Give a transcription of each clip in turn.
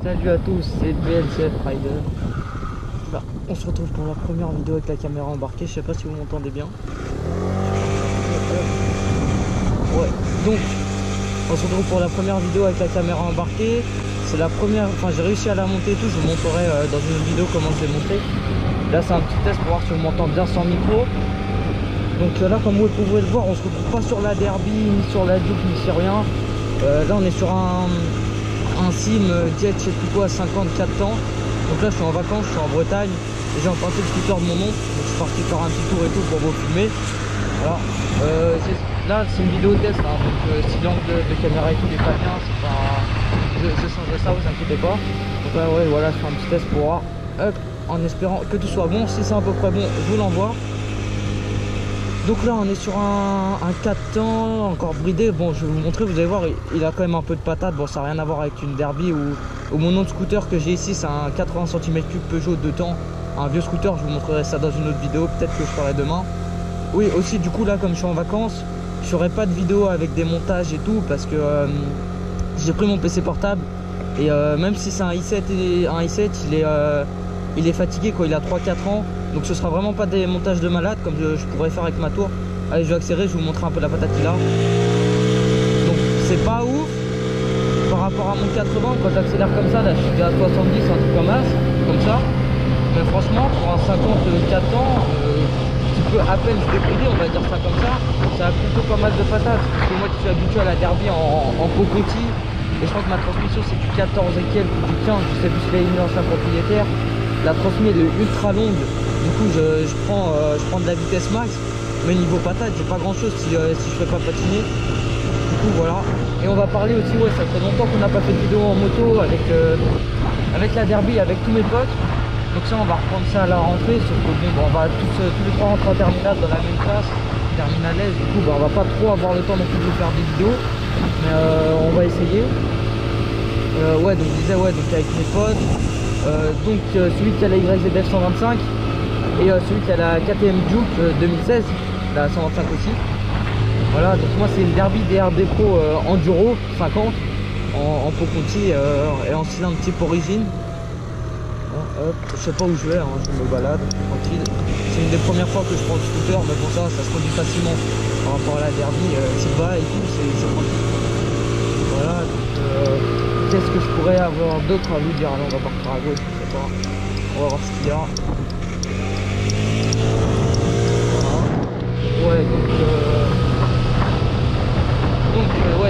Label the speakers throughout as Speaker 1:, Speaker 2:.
Speaker 1: Salut à tous, c'est BLCF Rider. Bah, on se retrouve pour la première vidéo avec la caméra embarquée. Je sais pas si vous m'entendez bien. Ouais, donc on se retrouve pour la première vidéo avec la caméra embarquée. C'est la première, enfin j'ai réussi à la monter et tout. Je vous montrerai dans une autre vidéo comment je l'ai montée. Là c'est un petit test pour voir si on m'entend bien sans micro. Donc là, comme vous pouvez le voir, on se retrouve pas sur la Derby, ni sur la Duke, ni sur rien. Là on est sur un sim jet, je sais plus quoi, 54 ans. Donc là je suis en vacances, je suis en Bretagne et j'ai emprunté le scooter de mon oncle. Donc je suis parti faire un petit tour et tout pour vous filmer. Voilà. Là c'est une vidéo test, hein, donc si l'angle de caméra et tout n'est pas bien, c'est pas... je changerai ça, vous inquiétez pas. Donc là ouais, voilà, je fais un petit test pour voir, hop, en espérant que tout soit bon. Si c'est à peu près bon, je vous l'envoie. Donc là on est sur un 4 temps encore bridé. Bon, je vais vous montrer, vous allez voir, il a quand même un peu de patate. Bon, ça n'a rien à voir avec une Derby ou mon autre scooter que j'ai ici, c'est un 80 cm3 Peugeot 2 temps, un vieux scooter. Je vous montrerai ça dans une autre vidéo, peut-être que je ferai demain. Oui, aussi du coup là comme je suis en vacances, je ferai pas de vidéo avec des montages et tout parce que j'ai pris mon PC portable et même si c'est un i7 il est fatigué quoi, il a 3-4 ans. Donc ce sera vraiment pas des montages de malade comme je pourrais faire avec ma tour. Allez, je vais accélérer, je vais vous montrer un peu la patate qu'il a. Donc c'est pas ouf par rapport à mon 80. Quand j'accélère comme ça, là je suis à 70, un truc comme ça. Mais franchement pour un 54 ans, tu peux à peine se débrider, on va dire ça comme ça. Ça a plutôt pas mal de patates. Parce que moi qui suis habitué à la Derby en cocotti, et je crois que ma transmission c'est du 14 et quelques, du 15, je sais plus si c'est une ancien propriétaire. La transmission elle est ultra longue. Du coup je prends de la vitesse max, mais niveau patate j'ai pas grand chose si je fais pas patiner. Du coup voilà. Et on va parler aussi, ouais, ça fait longtemps qu'on n'a pas fait de vidéo en moto avec la Derby, avec tous mes potes. Donc ça on va reprendre ça à la rentrée, sauf que bon, on va tous les trois rentrer en terminale dans la même classe, terminale S. Du coup on va pas trop avoir le temps non plus de faire des vidéos, mais on va essayer. Ouais, donc je disais, ouais, donc avec mes potes, donc celui qui a la YZF 125 et celui qui a la KTM Duke 2016, la 125 aussi. Voilà, donc moi c'est une Derby DRD Pro Enduro 50 en pot conti et en cylindre type origine. Hop, je sais pas où je vais, hein, je me balade tranquille. C'est une des premières fois que je prends le scooter, mais bon ça se conduit facilement par rapport à la Derby, tu vas et tout, c'est tranquille. Voilà, donc qu'est-ce que je pourrais avoir d'autre à vous dire? Allez, on va partir à gauche, je sais pas. On va voir ce qu'il y a. Ouais,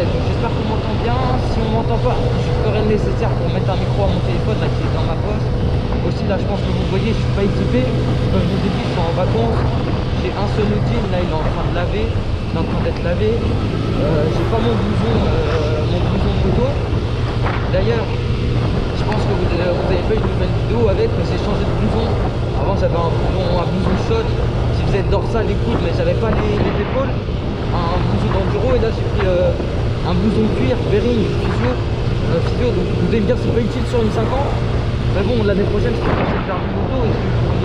Speaker 1: donc j'espère qu'on m'entend bien. Si on m'entend pas, je ferai le nécessaire pour mettre un micro à mon téléphone là qui est dans ma poche. Aussi là je pense que vous voyez, je suis pas équipé. Comme je vous ai dit, je suis en vacances. J'ai un seul jean, là il est en train de laver, il est en train d'être lavé. J'ai pas mon blouson moto. D'ailleurs, je pense que vous avez pas une nouvelle vidéo avec, mais j'ai changé de blouson. Avant j'avais un blouson shot qui faisait dorsal les coudes, mais j'avais pas les épaules. Un blouson d'enduro, et là j'ai pris un blouson cuir, Bering, physio. Donc vous devez me dire c'est pas utile sur une 50. Mais bon, l'année prochaine je peux passer de faire du moto et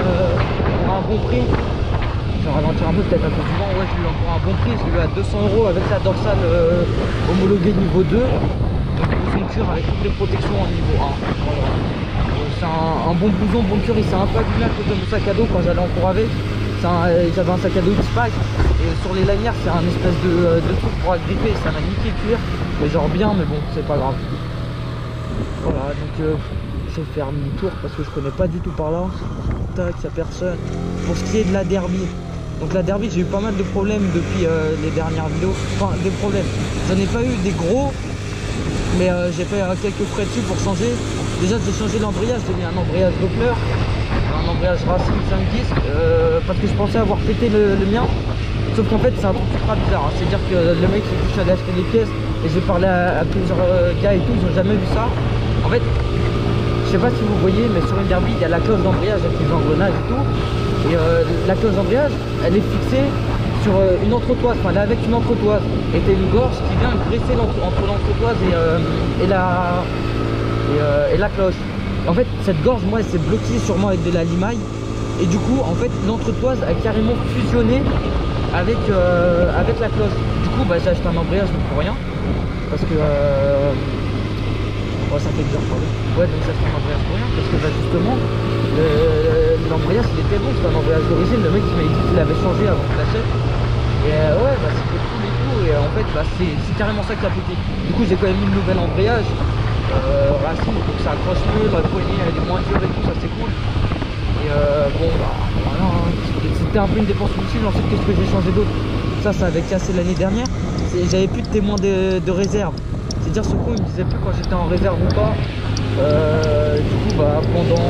Speaker 1: pour un bon prix. Je vais ralentir un peu peut-être à cause du vent. Ouais, je l'ai eu pour un bon prix, je l'ai eu à 200 € avec la dorsale homologuée niveau 2. Donc blouson cuir avec toutes les protections en niveau 1. Voilà. C'est un bon blouson, bon cuir. Il s'est un peu abîmé à cause de mon sac à dos quand j'allais en cours avec. J'avais un sac à dos X-Pack et sur les lanières c'est un espèce de truc pour agripper, ça m'a niqué le cuir, mais genre bien, mais bon c'est pas grave. Voilà, donc je vais faire demi-tour parce que je connais pas du tout par là. Tac, y'a personne. Pour ce qui est de la Derby, donc la Derby j'ai eu pas mal de problèmes depuis les dernières vidéos. Enfin des problèmes, j'en ai pas eu des gros, mais j'ai fait quelques frais dessus pour changer. Déjà j'ai changé l'embrayage, j'ai mis un embrayage Doppler, un embrayage Racing 5 disques, parce que je pensais avoir pété le mien. Sauf qu'en fait c'est un truc ultra bizarre, hein. C'est-à-dire que le mec je suis allé acheter des pièces et j'ai parlé à plusieurs gars et tout, ils n'ont jamais vu ça. En fait, je sais pas si vous voyez, mais sur une Derby il y a la cloche d'embrayage avec les engrenages et tout. Et la cloche d'embrayage elle est fixée sur une entretoise, enfin elle est avec une entretoise. Et t'as une gorge qui vient graisser entre l'entretoise et la cloche. Et en fait cette gorge moi elle s'est bloquée sûrement avec de la limaille. Et du coup en fait l'entretoise a carrément fusionné avec la cloche. Du coup bah, j'ai acheté un embrayage pour rien. Parce que Ouais, ça fait bizarre, pardon. Ouais, donc ça c'est un embrayage pour rien, parce que bah, justement, l'embrayage il était bon, c'était un embrayage d'origine. Le mec il m'a dit qu'il avait changé avant que je l'achète. Et ouais, bah c'était cool et tout. Et en fait, bah, c'est carrément ça qui a pété. Du coup, j'ai quand même mis le nouvel embrayage. Racine, donc ça accroche mieux, la poignée elle est moins dure et tout, ça c'est cool. Et bon, bah voilà, hein, c'était un peu une dépense inutile. Ensuite, qu'est-ce que j'ai changé d'autre? Ça avait cassé l'année dernière. J'avais plus de témoins de réserve. C'est-à-dire, ce coup, il me disait plus quand j'étais en réserve ou pas. Du coup, bah pendant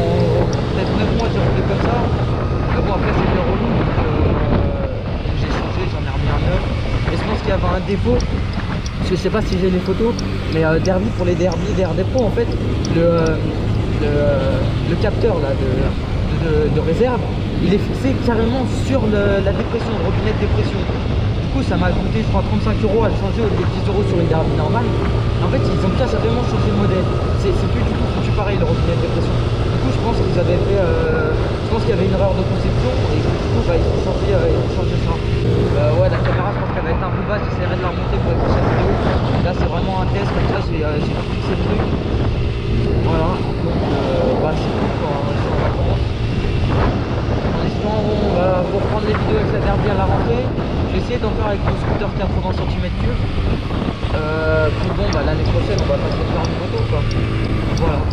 Speaker 1: peut-être 9 mois, j'ai roulé comme ça. Mais bon, après, c'était relou. Donc, j'ai changé, j'en ai remis un neuf. Et je pense qu'il y avait un défaut. Parce que je sais pas si j'ai les photos, mais Derby, pour les Derby DRD Pro, en fait, le capteur là, de réserve, il est fixé carrément sur la dépression, le robinet de dépression. Du coup, ça m'a coûté, je crois, 35 € à le changer au lieu de 10 € sur une Derby normale. En fait, ils ont carrément changé le modèle. C'est plus du tout foutu pareil, le robinet de dépression. Du coup, je pense qu'ils avaient fait. Je pense qu'il y avait une erreur de conception et du coup, bah, ils ont changé ça. Ouais, la caméra, je pense qu'elle va être un peu basse. J'essaierai de la remonter pour les prochaines vidéos. Là, c'est vraiment un test. Comme ça, j'ai tout fixé le truc. Voilà. Donc, bah, c'est cool quand je suis en vacances. En espérant, on va reprendre les vidéos avec la Derby à la rentrée. Je vais essayer d'en faire avec le scooter 80 cm3. Puis bon, bah, l'année prochaine, on va passer faire une moto, quoi. Voilà.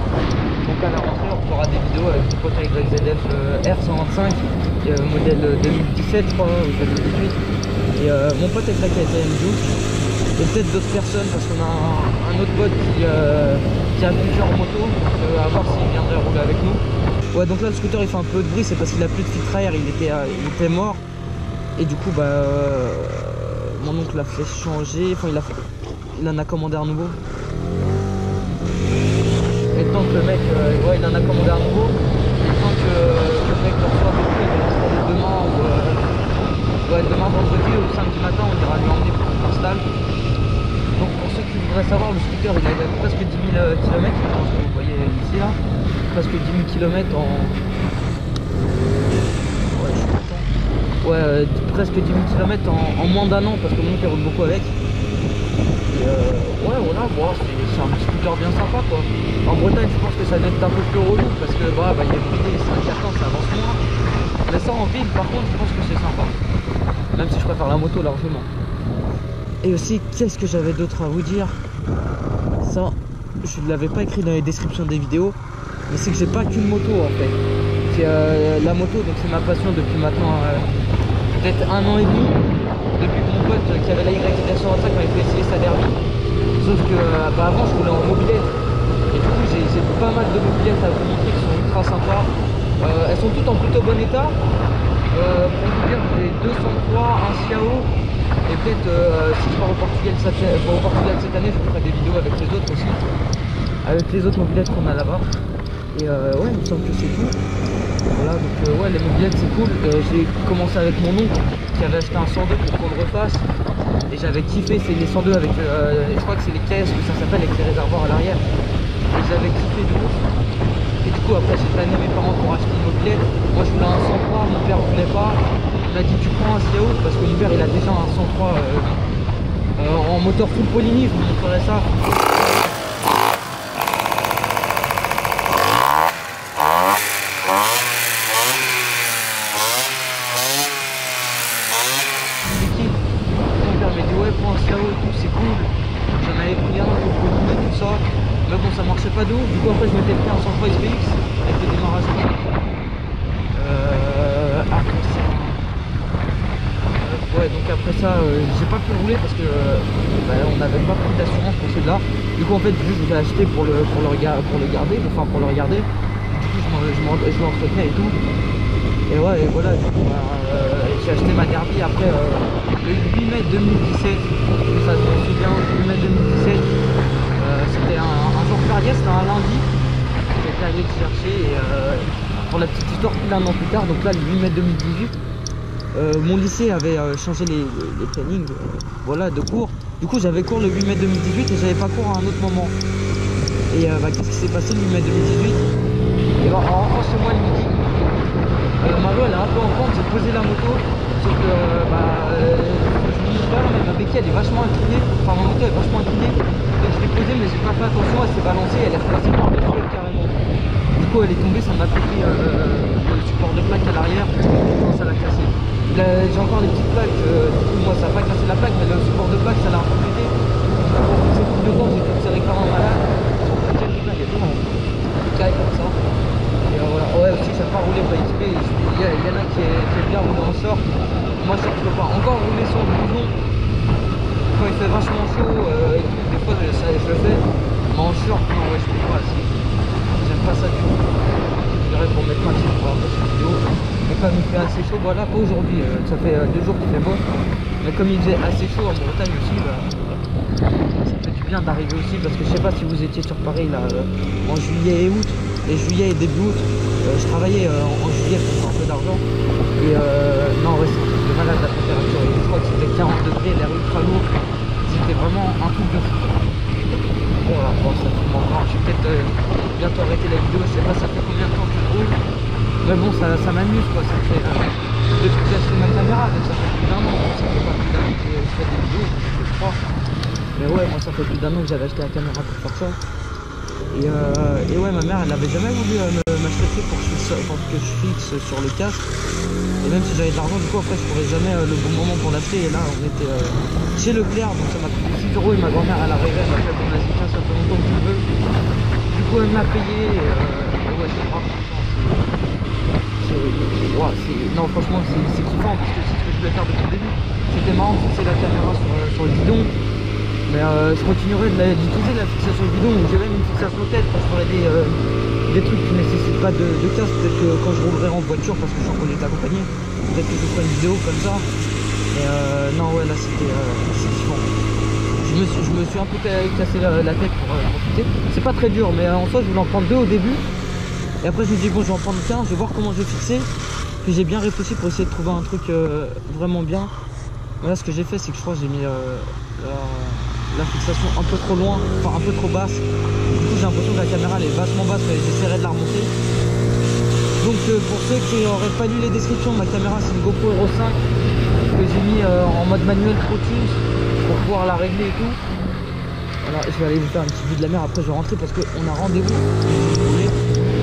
Speaker 1: Donc à la rentrée, on fera des vidéos avec mon pote YZF R125, modèle 2017, je crois, ou 2018. Et mon pote avec la KTM Duke. Et peut-être d'autres personnes, parce qu'on a un autre pote qui a plusieurs motos. Donc à voir s'il viendrait rouler avec nous. Ouais, donc là, le scooter, il fait un peu de bruit, c'est parce qu'il a plus de filtre à air, il était mort. Et du coup, bah, mon oncle l'a fait changer, enfin il en a commandé un nouveau. Et tant que le mec, ouais, il en a commandé un nouveau, et tant que le mec le reçoit avec lui, il va l'installer demain ou ouais, demain vendredi ou samedi matin, on ira lui emmener pour qu'il s'installe. Donc pour ceux qui voudraient savoir, le scooter il a presque 10 000 km, je pense que vous voyez ici là, presque 10 000 km en... Ouais, je suis content. Ouais, presque 10 000 km en moins d'un an parce que mon oncle roule beaucoup avec. Et ouais, voilà, bon, c'est un petit scooter bien sympa quoi. En Bretagne, je pense que ça doit être un peu plus relou parce que bah, il y a une c'est inquiétant, ça avance moins. Mais ça en ville, par contre, je pense que c'est sympa. Même si je préfère la moto largement. Et aussi, qu'est-ce que j'avais d'autre à vous dire? Ça, je ne l'avais pas écrit dans les descriptions des vidéos, mais c'est que j'ai pas qu'une moto en fait. C'est la moto, donc c'est ma passion depuis maintenant peut-être 1 an et demi. Depuis que mon pote qui avait la YZ125 m'avait fait essayer sa Derby. Sauf que bah, avant je roulais en mobilette. Et du coup j'ai pas mal de mobilettes à vous montrer qui sont ultra sympas. Elles sont toutes en plutôt bon état. Pour vous dire, j'ai 203, un Xiao. Et peut-être si je pars au Portugal cette année, je ferai des vidéos avec les autres aussi. Avec les autres mobilettes qu'on a là-bas. Et ouais, il me semble que c'est tout. Voilà, donc ouais, les mobilettes c'est cool. J'ai commencé avec mon oncle qui avait acheté un 102 pour qu'on le refasse. Et j'avais kiffé, c'est les 102 avec, je crois que c'est les caisses que ça s'appelle, avec les réservoirs à l'arrière. Et j'avais kiffé de ouf. Et du coup après j'ai tanné mes parents pour acheter une mobilette. Moi je voulais un 103, mon père voulait pas. Il m'a dit tu prends un Xiao parce que l'hiver il a déjà un 103 en moteur full Polini, je vous montrerai ça. Ça marchait pas d'où, du coup après je m'étais pris un 103 SPX avec le démarrage après ça ouais, donc après ça j'ai pas pu rouler parce que bah, on n'avait pas pris d'assurance pour celui-là. Du coup en fait juste je l'ai acheté pour le regarder, enfin pour le regarder. Du coup je l'entretenais et tout. Et ouais, et voilà, du coup bah, j'ai acheté ma Derby après le 8 mai 2017, ça je m'en souviens, 8 mai 2017. C'était un jour férié, c'était un lundi. J'étais allé le chercher et pour la petite histoire, plus d'un an plus tard, donc là le 8 mai 2018, mon lycée avait changé les plannings voilà, de cours. Du coup j'avais cours le 8 mai 2018 et j'avais pas cours à un autre moment. Et bah, qu'est-ce qui s'est passé le 8 mai 2018? Et bah, en rentrant chez moi le midi, ma voix elle est un peu en pente, j'ai posé la moto, sauf que bah, je vous là, mais ma béquille elle est vachement inclinée, enfin mon moteur est vachement incliné. Donc je l'ai posée mais j'ai pas fait attention, elle s'est balancée, elle est repassée par-dessus carrément. Du coup elle est tombée, ça m'a fait le support de plaque à l'arrière, ça l'a cassé. J'ai encore des petites plaques, du coup moi ça n'a pas cassé la plaque, mais le support de plaque ça l'a un peu pété. Pour pousser tout dedans, j'ai tout serré comme un malade. Il y a tout comme ça. Et voilà. Ouais, aussi j'aime pas rouler par XP, il y en a qui est bien rouler en short. Moi je peux pas encore rouler sur le bouillon quand il fait vachement chaud et tout, des fois je le fais, mais en short non, ouais, je peux pas, j'aime pas ça du tout. Je dirais pour mettre un petit pour avoir cette vidéo, mais comme il fait assez chaud, voilà, pas aujourd'hui, ça fait 2 jours qu'il fait beau, mais comme il faisait assez chaud en Bretagne aussi, bah, ça fait du bien d'arriver aussi, parce que je sais pas si vous étiez sur Paris là en juillet et août, et juillet et début août, je travaillais en juillet pour faire un peu d'argent, et non ouais, c'est un truc de malade la température, et je crois que c'était 40 degrés, l'air ultra lourd, c'était vraiment un truc de fou. Voilà, bon ça tout encore, je vais peut-être bientôt arrêter la vidéo, je sais pas ça fait combien de temps que je roule, mais bon ça m'amuse quoi, ça fait depuis que j'ai acheté ma caméra, donc ça fait plus d'un an, ça fait pas plus d'un an que je fais des vidéos, je crois. Mais ouais, moi ça fait plus d'un an que j'avais acheté la caméra pour faire ça. Et ouais, ma mère elle avait jamais voulu m'acheter pour que je fixe sur le casque. Et même si j'avais de l'argent, du coup après je trouvais jamais le bon moment pour l'acheter. Et là on était chez Leclerc, donc ça m'a coûté 6 € et ma grand-mère elle arrivait, elle m'a fait bon vas-y tiens, ça fait longtemps que tu veux. Du coup elle m'a payé et ouais c'est grave. Non franchement c'est kiffant parce que c'est ce que je voulais faire depuis le début. C'était marrant de fixer la caméra sur le guidon. Mais je continuerai d'utiliser la fixation bidon, ou j'ai même une fixation tête quand je ferai des trucs qui ne nécessitent pas de casque. Peut-être que quand je roulerai en voiture, parce que je suis en conduite accompagnée, peut-être que je ferai une vidéo comme ça. Mais non ouais là c'était kiffant. Je me suis un peu cassé la tête pour fixer. C'est pas très dur, mais en soi je voulais en prendre 2 au début. Et après je me dis bon je vais en prendre qu'un, je vais voir comment je vais fixer. Puis j'ai bien réfléchi pour essayer de trouver un truc vraiment bien. Là ce que j'ai fait c'est que je crois que j'ai mis la fixation un peu trop loin, enfin un peu trop basse. Du coup j'ai l'impression que la caméra elle est vachement basse, mais j'essaierai de la remonter. Donc pour ceux qui n'auraient pas lu les descriptions, ma caméra c'est une GoPro Hero 5 que j'ai mis en mode manuel Pro Tools pour pouvoir la régler et tout. Voilà, je vais aller vous faire une petite vue de la mer, après je vais rentrer parce qu'on a rendez-vous. Ouais,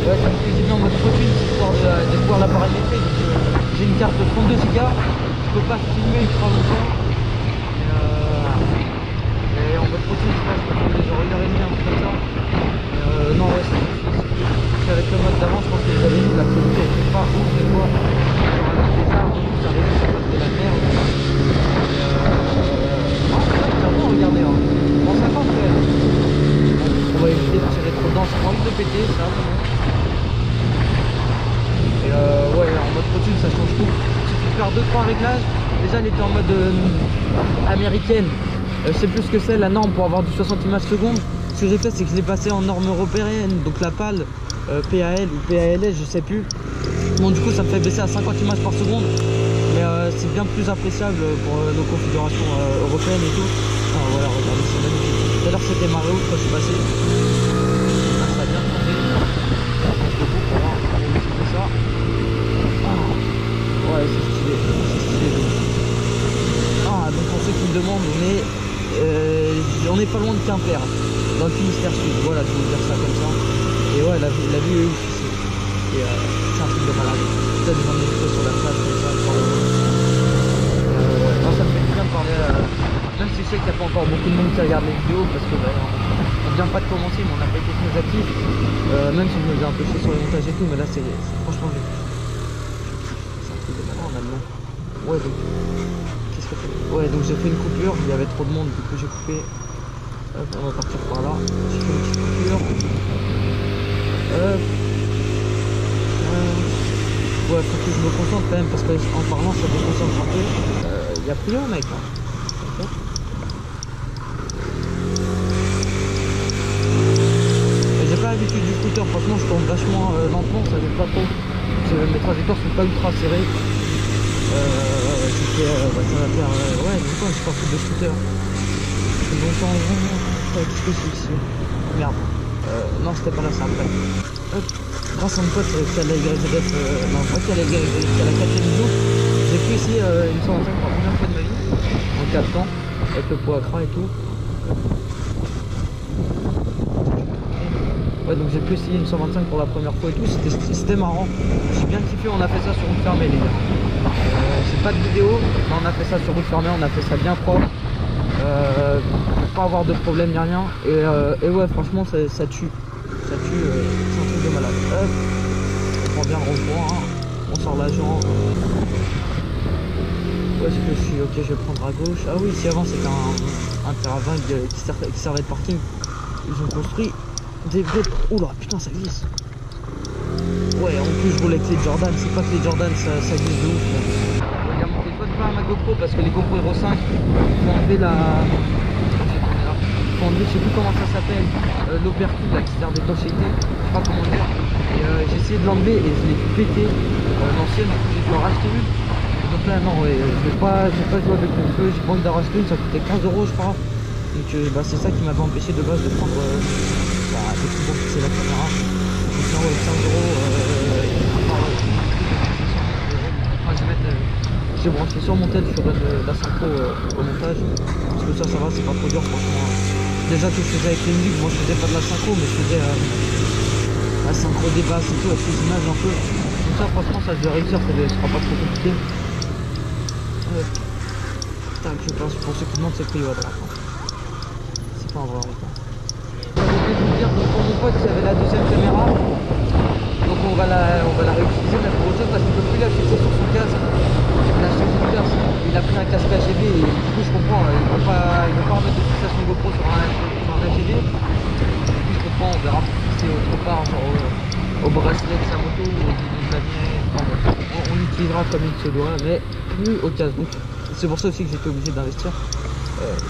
Speaker 1: c'est que j'ai mis en mode Pro Tools histoire de pouvoir la paramétrer. J'ai une carte de 32 Go, je peux pas filmer ultra longtemps. Et en mode Pro Tools, je peux filmer genre 1h30, un truc comme ça. Non, ouais, c'est avec le mode d'avant, je pense que vous avez vu la qualité, elle fait pas ouf des fois. Genre avec les arbres, ça arrive, ça passe de la merde. Non, c'est vrai que j'avoue, regardez, hein. Bon, ça passe quand même. On va éviter de tirer trop dedans, ça manque de péter, ça. Et ouais, en mode Pro Tools, ça change tout. Il suffit de faire 2-3 réglages. Déjà, elle était en mode américaine. Je sais plus ce que c'est la norme pour avoir du 60 images secondes. Ce que j'ai fait c'est que je l'ai passé en norme européenne, donc la PAL, PAL ou PALS, je sais plus. Bon du coup ça me fait baisser à 50 images par seconde, mais c'est bien plus appréciable pour nos configurations européennes et tout. Ah, voilà, regardez, c'est magnifique. Tout à l'heure c'était marée haute quand je suis passé. Là, ça a bien tombé. On passe beaucoup pour voir ça. Ah, ouais c'est stylé, c'est stylé. Ah donc pour ceux qui me demandent, on est pas loin de Quimper, dans le Finistère Sud, voilà, je vais vous dire ça comme ça. Et ouais, la vue est ouf ici. Et c'est un truc de malade. Peut-être j'en ai fait sur la plage comme ça, sur le non, ça me fait du bien de parler, même si je sais qu'il n'y a pas encore beaucoup de monde qui regarde les vidéos, parce que on vient pas de commencer, mais on n'a pas été très actifs. Même si je me faisais un peu chier sur les montages et tout, mais là c'est franchement j'ai c'est un truc de malade en allemand. Ouais, donc ouais, donc j'ai fait une coupure, il y avait trop de monde, du coup j'ai coupé. Hop, on va partir par là. J'ai fait une petite coupure. Ouais, faut que je me concentre quand même parce qu'en parlant ça déconcentre un peu. Il y a plus un mec là. Okay. J'ai pas l'habitude du scooter, franchement je tourne vachement lentement, ça ne pas trop. Mes trajectoires sont pas ultra serrées. Ça va faire ouais, du coup je suis pas foutu de scooter. Longtemps, qu'est-ce que c'est ici? Merde. Non, c'était pas là, c'est après. Hop. Grâce à mon pote qui a la YZF, non, moi qui a la YZF, qui a la 4ème vidéo, j'ai pu essayer une 125 pour la première fois de ma vie. Donc 4 temps avec le pot à crin et tout. Ouais, donc j'ai pu essayer une 125 pour la première fois et tout, c'était marrant. J'ai bien kiffé, on a fait ça sur route fermée les gars. C'est pas de vidéo, mais on a fait ça sur route fermée, on a fait ça bien propre. Pour pas avoir de problème ni rien. Et ouais, franchement ça tue. Ça tue, c'est un truc de malade. Hop, on prend bien le rond-point, hein. On sort l'agent. Où est-ce que je suis? Ok, je vais prendre à gauche. Ah oui, si avant c'était un terrain vague qui servait de parking, ils ont construit des vrais... Oula, putain, ça glisse. Ouais, en plus je roule avec les Jordan, c'est pas que les Jordan ça glisse de ouf. Regarde mon téléphone, pas à ma GoPro parce que les GoPro Hero 5, faut enlever la... Faut enlever, je sais plus comment ça s'appelle, l'opercule là qui sert d'étanchéité, je sais pas comment dire. Et j'ai essayé de l'enlever et je l'ai pété, l'ancienne, du coup j'ai dû en racheter une. Et donc là non, ouais, je vais pas jouer avec mon feu, j'ai pas envie d'en racheter une, ça coûtait 15 € je crois. Donc bah, c'est ça qui m'avait empêché de base de prendre de tout pour fixer la caméra. Donc là ouais, 15 €. J'ai branché sur mon tel, je ferai de la synchro au montage. Parce que ça va, c'est pas trop dur franchement. Déjà que je faisais avec les musiques, moi je faisais pas de la synchro, mais je faisais la synchro des basses et tout, avec les images un peu. Donc ça franchement ça je vais réussir, ça sera pas trop compliqué. Tac, je passe pour ceux qui demandent c'est pris à droite. C'est pas un vrai rond-point. J'avais oublié de vous dire, donc pour mon pote il y avait la deuxième caméra. Donc on va la réutiliser mais pour autre chose parce qu'il ne peut plus la fixer sur son casque. Il a pris un casque AGV et du coup je comprends, il ne veut pas remettre de fixation GoPro sur un AGV. Du coup je comprends, on verra pour fixer autre part, genre au bracelet de sa moto ou au guidon de la mienne. On l'utilisera comme il se doit, mais plus au casque. Donc c'est pour ça aussi que j'étais obligé d'investir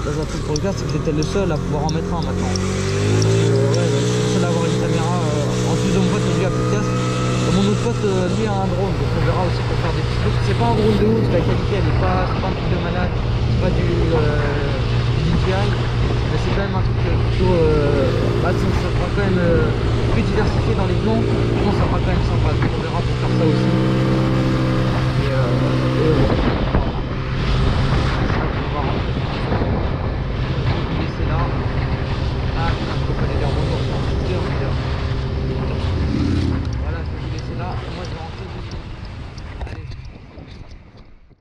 Speaker 1: dans un truc pour le casque, c'est que j'étais le seul à pouvoir en mettre un maintenant. Ouais, je suis le seul à avoir une caméra. En plus de mon pote, lui a plus de casque. Mon autre pote, lui a un drone, donc on verra aussi pour faire des petits trucs. C'est pas un drone de ouf, la qualité elle est pas, c'est pas un truc de malade, c'est pas du DJI, mais c'est quand même un truc plutôt, ça sera quand même plus diversifié dans les plans, je pense que ça sera quand même sympa, donc on verra pour faire